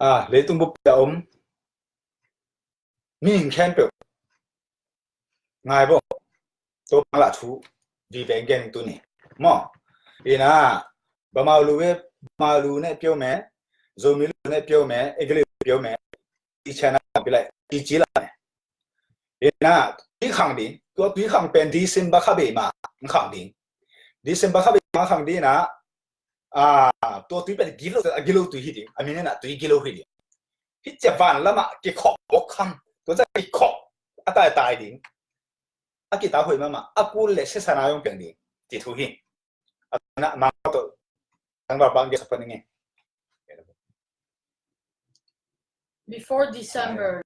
lấy tung bút ôm mình khen biểu ngài bộ tôi mang lại chú vì vậy gen tôi nè mò ina ba lu này biểu mẹ zomi lu này biểu mẹ egle biểu mẹ đi china bị lại đi chỉ lại ina đi khang đi tôi đi khang pen đi xin ba khá bị mà khang đi xin ba khá bị mà khang đi na tôi đi bên gilo tôi hít đi anh nên là tôi gilo hít đi hít chả van lắm mà cái khóc bốc khăm tôiจะcái khóc tai đi cái tao hồi mà aku lệ sẽ sang ayong biển đi chỉ thu hi na mà tôi đang vào bang cái sắp này before December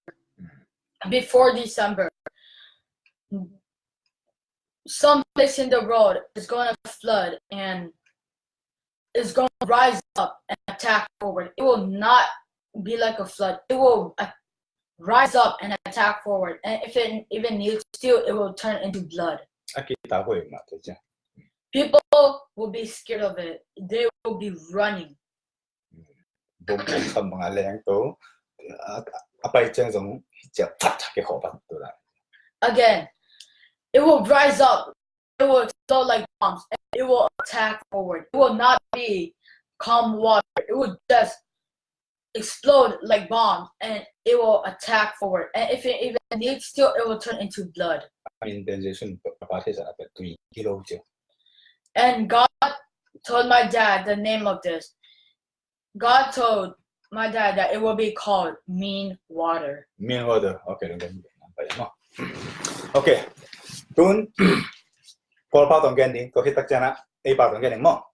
some place in the road is going to flood and is going to rise up and attack forward. It will not be like a flood. It will rise up and attack forward, and if it even needs to, it will turn into blood. People will be scared of it. They will be running. Again, it will rise up. It will explode like bombs. And it will attack forward. It will not be calm water. It will just explode like bombs, and it will attack forward. And if it even needs to, it will turn into blood. And God told my dad the name of this. God told my dad that it will be called mean water. Mean water. Okay. Okay. Tun. Paul bao tổng gen đi, có khi tất cả na, ai bao tổng gen đi mò.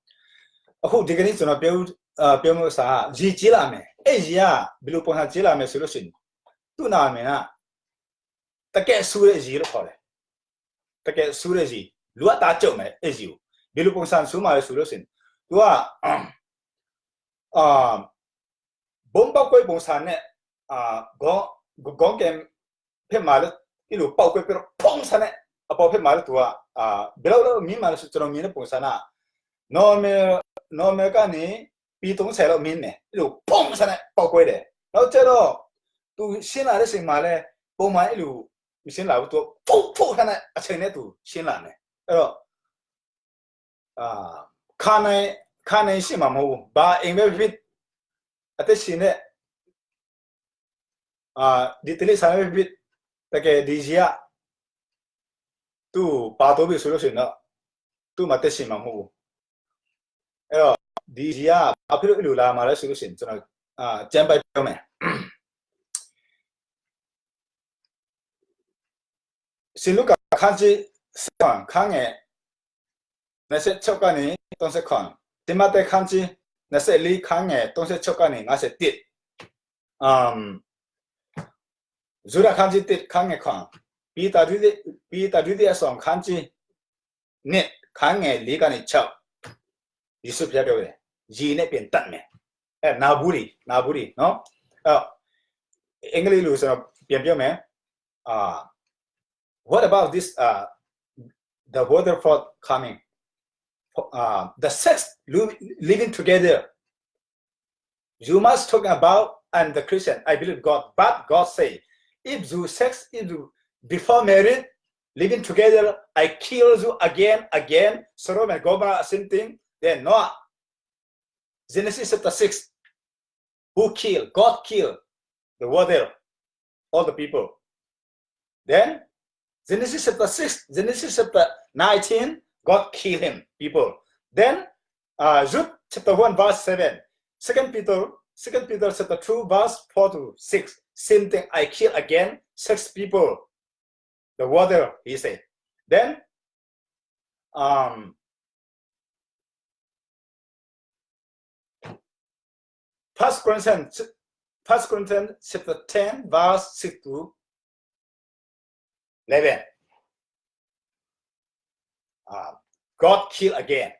Aku di sini cuma biểu một sa, gì chỉ làm mẹ, gì à, bilu phong sa chỉ làm mẹ solution. Tu nào mẹ na, tất cả suy gì đó thôi, tất cả suy gì, lúa ta chậu mẹ, gì, bilu phong sa suy mà solution. Tu bom bao quay phong sa nè, gong kem, phê mà lúc, ilu bao quay pero phong sa nè. Apa phép mà tu belau min mà sự trong min phong sana no me cái này bị tung xe lo min này lu phong sana bao quay đấy nó chơi đó tu xin lại sinh mà này bố máy lu xin lại tu phong sana ở trên này tu xin lại này đó khăn này xin mà mua ba anh biết biết ở đây xin này đi tới sáng biết tại cái đi gì tu ba tô bị solution đó tu mà test mà mua rồi đi gì à phía lù la mà lấy solution cho nó chém bay cho mẹ xin lúc cả khán chi sang khang nghe nó sẽ chọc cái nàyต้องsẽ khang thì mà tại khán chi nó sẽ lý khang ngheต้องsẽ chọc cái này nó sẽ tiệt dù là khán chi tiệt khang nghe khang bị ta đi xong khán chi nè khang nghe lý cái này chọc đi sụp ra biểu đấy gì nè biến tận mẹ na buri nó English lu sao biến biểu mẹ what about this the waterfall coming the sex living together you must talk about and the Christian I believe God but God say if you before married living together I kill you again Sodom and Gomorrah same thing then Noah Genesis chapter 6 who killed God killed the water all the people then Genesis chapter 6 Genesis chapter 19 God killed him people then Jude chapter 1 verse 7 2 Peter chapter 2 verse 4 to 6 same thing I kill again 6 people the water he said then First Corinthians chapter 10 verse 6 to 11 God kill again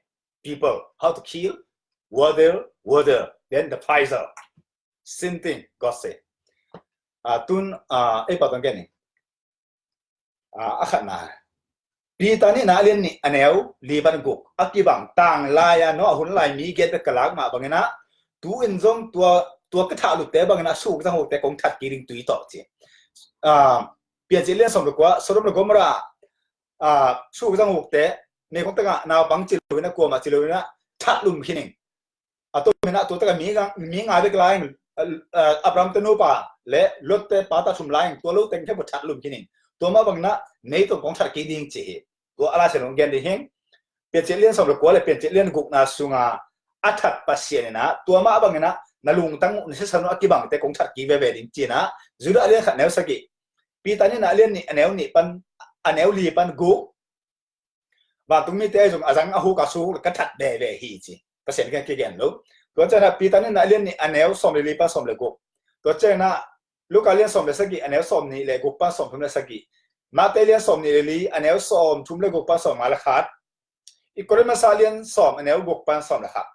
people how to kill water then the fire same thing God said tun ai bảo cái này akhat na pitani na len ni aneu liban guk akibang tang laya no hun lai mi get kalak ma bangena tu in zong tua ตัวกระถาลุกแต่บางนะสู้ทั้งหกแต่กงทัดกีริงตุยต่อจีเปลี่ยนจีเลียนสมรกว่าสรุปแล้วก็มาสู้ทั้งหกแต่ในของตั้งนาวบังจิลุยนะกลัวมาจิลุยนะทัดลุมขี้หนึ่งตัวนั้นตัวตั้งมีงานเด็กไลน์อับรามตนูป่าและรถแต่ป้าตาชุมไลน์ตัวลูกแต่งแค่บททัดลุมขี้หนึ่งตัวมาบางนะในตัวกงทัดกีริงจีตัวอะไรเสนองเกณฑ์ดีเฮงเปลี่ยนจีเลียนสมรกว่าเลยเปลี่ยนจีเลียนกุกนาสุงาอัฐปัสเซียนนะตัวมาบางนะนาลุงตั้งนิสัยสนุกกี่บางแต่กงชัดกี่เวดินจีนะจุดอะไรขัดแนวสักกี่ปีตอนนี้น่ะเรียนนี่แนวนี่ปันแนวลีปันกูว่าตรงนี้เตะจงอาจังอาหูกัสูกระทัดเดเวฮีจีเปอร์เซ็นต์กันกี่เกณฑ์ลูกตัวเจ้าน่ะปีตอนนี้น่ะเรียนนี่แนวสมลีปันสมเลกูตัวเจ้าน่ะลูกการเรียนสมเลสักกี่แนวสมนี่เลกูปันสมทุ่มเลสักกี่มาเตเรียนสมนี่ลีแนวสมทุ่มเลกูปันสมมาละขาดอีกคนมาซาเรียนสมแนวกูปันสมละขาด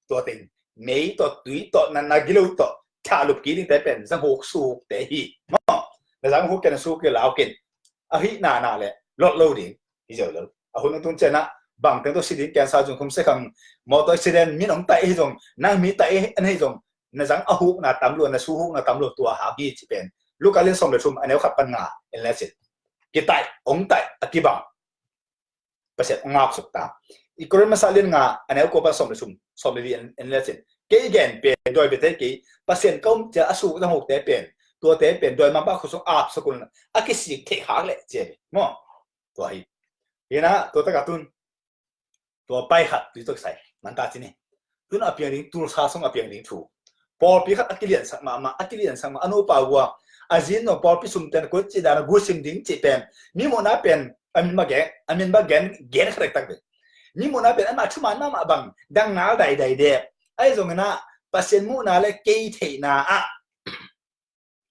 ตัวติงไม่ต่อตุยต่อนันนักิโลต่อถ้าลูกกินแต่เป็นสังหกสูบแต่ฮีมั้งแต่สังหกกันสูบกันแล้วกินฮีนาเลยลดโลดิ้งที่จะเลยคนนั้นตุนเจนะบางแต่ตัวสิ่งแกนซาจงคุมเสกมอเตอร์เซเดนมีน้องไตให้จงนั่งมีไตอันให้จงนั่นสังอาหุกนาตำรวจนาสู้หุกนาตำรวจตัวหาบีที่เป็นลูกการเล่นส่งเลยชุมอันนี้ขับปัญหาเอ็นเลสิกิไตองไตอกิบังประเสริฐงาบสุดตาอีกคนมาซาเลียนงาอันนี้ก็เป็นส่งเลยชุมส่งเลยเอ็นเลสิเกี่ยงเป็นโดยเป็นกี่เปอร์เซ็นต์ก็จะอาสู้ทั้งหกแต่เป็นตัวแต่เป็นโดยมันบ้าคุณส่งอาบสกุลอากิสิเทหาเลยเจ๊มั้งตัวฮีเห็นนะตัวตะกัตุนตัวไปขัดตัวใส่มันตาจีนี่ตุนอภิริงตัวซาส่งอภิริงถูกพอปีขัดอากิเลียนสักมาอากิเลียนสักมาอนุปาวะอาจินโนพอปีสุ่มเต็นกุจิดานะกุสิมดิ้งจีเป็นมีโมนาเป็นอามินมาแกอามินมาแกนเกนขรักตักเป็นมีโมนาเป็นอันมาชุมันน้ำบังดังน้าใดเดียไอ้ตรงนั้นpasien mu na le kei thei na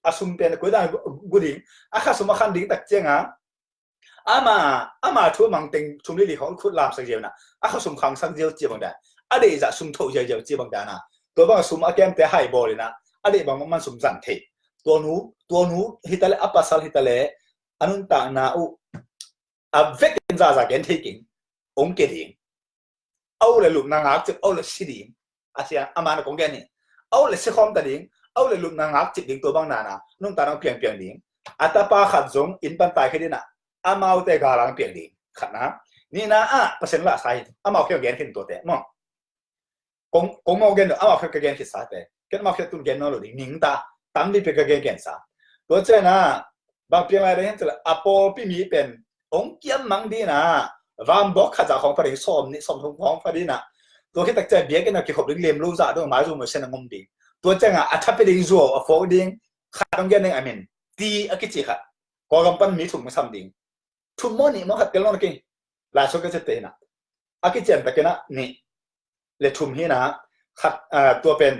asum pen ko da guding akha sum khan ding tak chenga ama thu mang teng chum li khong khut lam sak jeu na akha sum khang sak jeu chi bang da ade za sum tho jeu chi bang da na to bang sum akem te hai bo le na ade bang man sum zan thei to nu hitale apasal hitale anun ta na u a vek za gen thei king ong ke ding au le lu na ngak chuk au le si dingอาเซียอามาในกองแกนี่เอาเลยสิคอมตัดดิ้งเอาเลยลุกนางงักจิตดิ้งตัวบางนานะนุ่งตาน้องเพียงดิ้งอัตปาขัดจงอินปันตายแค่นี้นะอามาเอาแต่กาลังเพียงดิ้งขัดนะนี่นะเปอร์เซ็นต์ละใส่อามาเพียงแกนขึ้นตัวแต่มั่งกงมาแกนอามาเพียงแกนขึ้นสาแต่แกนมาเพียงตุนแกนนอลุดิ้งนิ่งตาตั้มดิเพียงแกนสาตัวเจ้านะบางเพียงอะไรเห็นจะอโปพี่มีเป็นองเกียมมังดีนะวามบอกขจักของพระเอกสมนี่สมทงของพระดีนะตัวที่ตักใจเบี้ยกันนะที่ขบเลี้ยมรู้จักด้วยหมายรู้เหมือนเส้นงมดีตัวเจ้าอ่ะถ้าไปดิ้งจั่วฟอกดิ้งขาดตรงแกนหนึ่งอามินตีอากิจิค่ะกอกำปั้นมีถุงมาซ้ำดิ้งถุงมันนี่มันขัดกันแล้วนะกินหลายส่วนก็จะเตะนะอากิจินตะกันนะนี่เลยถุงที่นะขัดตัวเป็น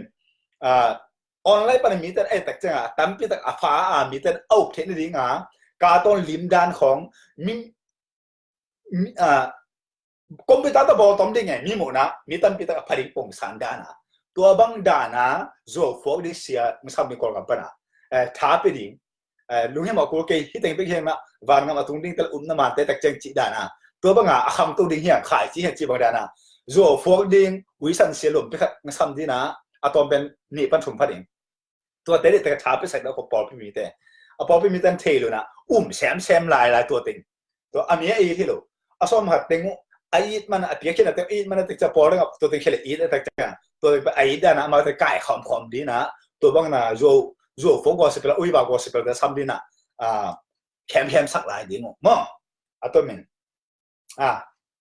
ออนไลน์ปันมีแต่ไอ้ตักเจ้าตั้มปีตักอาฟ้ามีแต่เอาเทคนิคดิ้งการต้นลิมดานของมิคอมพิวเตอร์ตัวบอลต้มดิ้งไงมีหมดนะมีตั้งปีตั้งผลิตปุ่มสันดานะตัวบางดานะโจ้ฟอกดิเซียไม่ทราบมีคนกันปะนะท้าไปดิ้งลุงเห็นบอกกูเกย์ที่แต่งไปเห็นนะวันงั้นมาตรงดิ้งแต่น้ำมันแต่ตักเจงจีดานะตัวบางคำตัวดิ้งเหี้ยขายจีเห็นจีบางดานะโจ้ฟอกดิ้งวิสันเสียลมไปครับไม่ทราบดีนะอะตอมเป็นนี่ปันถุงผลิตตัวเตะแต่ท้าไปใส่แล้วก็ปอลพี่มีแต่ปอลพี่มีแต่เทเลยนะแซมลายตัวติงตัวอันนี้ไอ้ที่รู้อาสมหัดติงไอ้มันเปียกแค่ไหนแต่ไอ้มันติดจะพอแล้วกับตัวติงแค่ไหนอีแต่จะตัวไอ้ด้านนะมาแต่ไก่ขอมดีนะตัวบางนะโจฟงก็สิบละอุ้ยบางก็สิบละซ้ำดีนะแคมสักหลายดีมั้งมั้งตัวมัน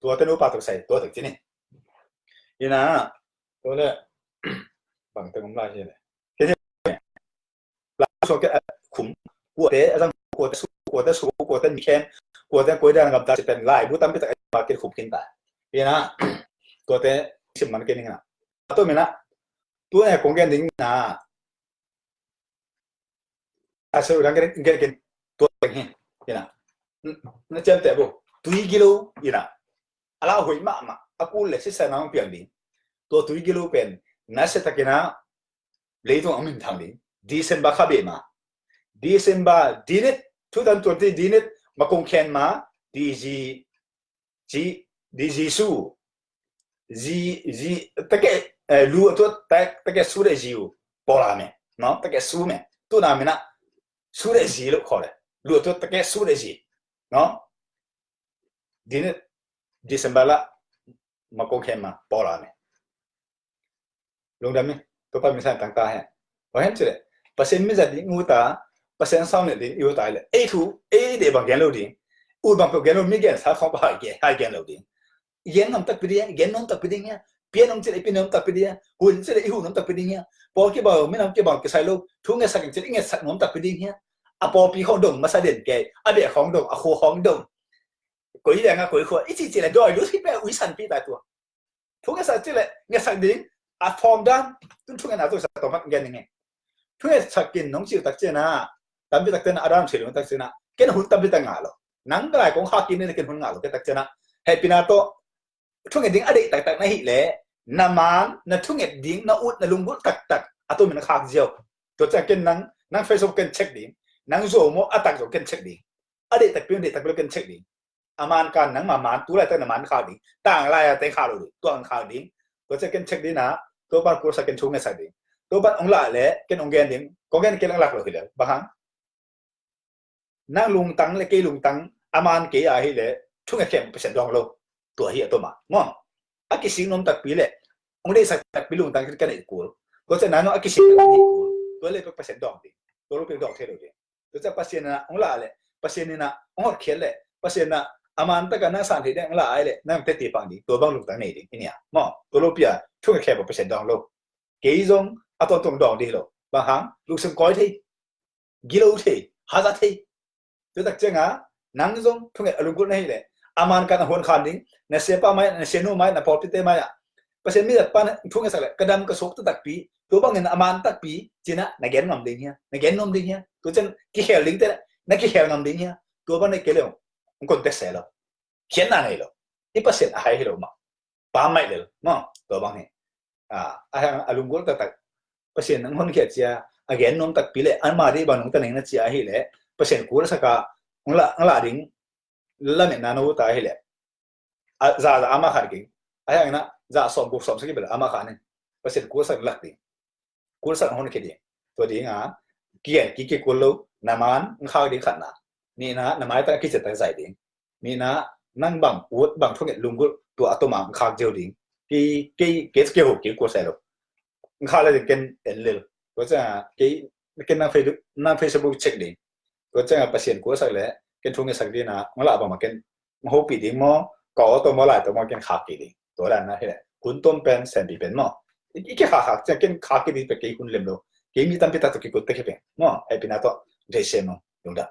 ตัวเต้นอุปาตัวใส่ตัวถึงที่นี่นี่นะตัวเลยบางตัวมันลายใช่ไหมแค่นี้ลายส่วนแค่ขุมกัวเตะอะไรกัวเตะสู้กัวเตะมีแค่กัวเตะกัวเตะกับตาจะเป็นลายบุตรตั้มไปแต่มาเก็ตขุมกินตานี่นะตัวเตะสิมันแค่นี้นะตัวมันนะตัวเนี่ยคงแค่นี้นะอาศัยรังแค่ตัวเองนี่นะนั่นเจมแต่บุตุยกิโลนี่นะอะไรหัวหิมะมาaku le si sana ang piang ding to 2 kilo pen na se takina leitong amin thang ding December khabe ma December dinit 2020 dinit makong khen ma DG su take lu to take su de jiu ပေါ်လာမယ်နော်တကယ်စူးမယ်သူ့နာမည်ကစူးတဲ့ရေလို့ခေါ်တယ်လူတို့တကယ်စူးတဲ့ရေနော်ဒီနေ့ဒီဇင်ဘာလမကုန်ခင်မှာပေါ်လာမယ်လုံတယ်မင်းတော့ပတ်မဆိုင်တန်တာဟဲ့ဘာဟဲ့ချစ်ပစင်မဇဒီငူတာပစင်ဆောင်နေတယ်ယူတိုင်းလေအေးထူအေးတယ်ဘာကဲလို့တင်ဥပမာကဲလို့မိကဲစားခေါပါကဲဟိုင်ကဲလို့တင်yen nom tak pidia gen nom tak pidia pien nom chile pien nom tak pidia hun chile ihu nom tak pidia po ki ba me nom ki ba ki sai lo thu nge sak chile nge sak nom tak pidia a po pi hong dong ma sa den ke a de hong dong a kho hong dong ko yi nga ko kho i chi chile do lu si pe wi san pi ta tu thu nge sak chile nge sak ding a form dan tu thu nge na tu sa to mak gen nge thu nge sak kin nong chi tak che na tam bi tak ten adam chile tak che na ken hun tam bi ta nga lo nang kai kong kha kin ne ken hun nga lo ke tak che na he pi na toทุ่งเอ็ดดิ้งอดีตตักๆนั่นหิเล่น้ำมันนั่นทุ่งเอ็ดดิ้งนั่นอุดนั่นลุงบุตักๆตัวมันขาดเจียวตัวจะกินนั่งเฟซบุ๊กกันเช็คดิ้งนั่งโซโมอัตักโซกันเช็คดิ้งอดีตตักเป็นอดีตตักเป็นกันเช็คดิ้งอามันกันนั่งมันตัวอะไรแต่น้ำมันขาดดิ้งต่างอะไรแต่ขาดเลยตัวอันขาดดิ้งตัวจะกันเช็คดิ้งนะตัวบ้านกูสักกันชุ่มเงินสักดิ้งตัวบ้านองค์ละเล่กันองค์แกนดิ้งกองแกนกันหลักเลยเลยบางครั้งนั่งลุงตังเลยกี่ลุงตังอามันกี่อะไรเล่ทุ่งเอ็ดเข้มเปอร์เซ็นต์ดองโลตัวเหี้ยตัวมาง่องอากิสิงนมตักปีเลยองค์ได้สักตักปีลุงตังกันอีกกูก็จะนั้นอากิสิงตักอีกกูตัวเล็กเปอร์เซ็นต์ดองดิตัวลูกเป็นดองเท่าเดิมตัวจะเปอร์เซ็นต์นะองค์ละเลยเปอร์เซ็นต์นะองค์เขียนเลยเปอร์เซ็นต์นะอามันตะกันนั่งสั่งที่ได้องค์ละไอ้เลยนั่งเตะตีปังดิตัวบ้างลุงตังนี่ดิเนี่ยง่องตัวลูกเปียช่วยแค่เปอร์เซ็นต์ดองโลเกี่ยงอาตัวตรงดองดิโลบางครั้งลูกสมก้อยที่กิโลที่ฮาซาที่ตัวตักเจ้านั่งจงทุ่งอารมณ์กุนให้เลยอามันกันหัวขันดิ้งเนเซป้าไม่เนเซโนไม่เนพอพิเตไม่อะเปอร์เซ็นต์มีแต่ป้าทุ่งสักเลยกระดำกระสกตักปีตัวบางเงินอามันตักปีจีน่ะในแกนนมดิ้งเฮียในแกนนมดิ้งเฮียตัวจะกี่เฮลลิงเตะนักกี่เฮลนมดิ้งเฮียตัวบางในเกลียวมันคนเตะเสร็จแล้วเขียนอะไรหรออีเปอร์เซ็นต์หายหรอมาป้าไม่เลยมั้งตัวบางเงี้ยอารมณ์กุนตักเปอร์เซ็นต์นั่งคนเขียนเสียแกนนมตักปีเลยอันมาดีบางนุ่งตันเองนั่นเสียให้เลยเปอร์เซ็นต์กูรู้สักกะองละดิ้งแล้วเนี่ยนาโนตายให้เลยจะอามาขาดกิ่งไอ้ยังนะจะสอบบุกสอบสกิบเลยอามาขาดเนี่ยเปอร์เซ็นต์กูสักหลักดิ่งกูสักคนคิดดิ่งตัวดิ่งเกี่ยกี่กูรู้น้ำมันข้าวดิ่งขันนะนี่นะน้ำมันตั้งกี่จะตั้งใจดิ่งนี่นะนั่งบังอุดบังทุกอย่างลุงกูตัวอัตโนมัติข้าวเจียวดิ่งกี่สกิลกี่กูใส่หรอกข้าวอะไรดิ่งกันเอ็นเลยก็จะกี่นั่งเฟซบุ๊กเช็คดิ่งก็จะเปอร์เซ็นต์กูสักเลยกันทุกอย่างสักดิ่งนะงั้นละบอกมากันมาหัวปีดิ่งมั้งก็ตัวมาหลายตัวมากันขาดกี่ตัวนั้นนะเฮ้ยคุณต้นเป็นเซนปีเป็นมั้งอีกแค่ขาดจะกันขาดกี่ไปกี่คุณเล่มดูกี่มีตั้งปีตัดตัวกี่คุณเตะกี่เป็นมั้งไอ้ปีนั้นตัวเดชมั้งดูด่า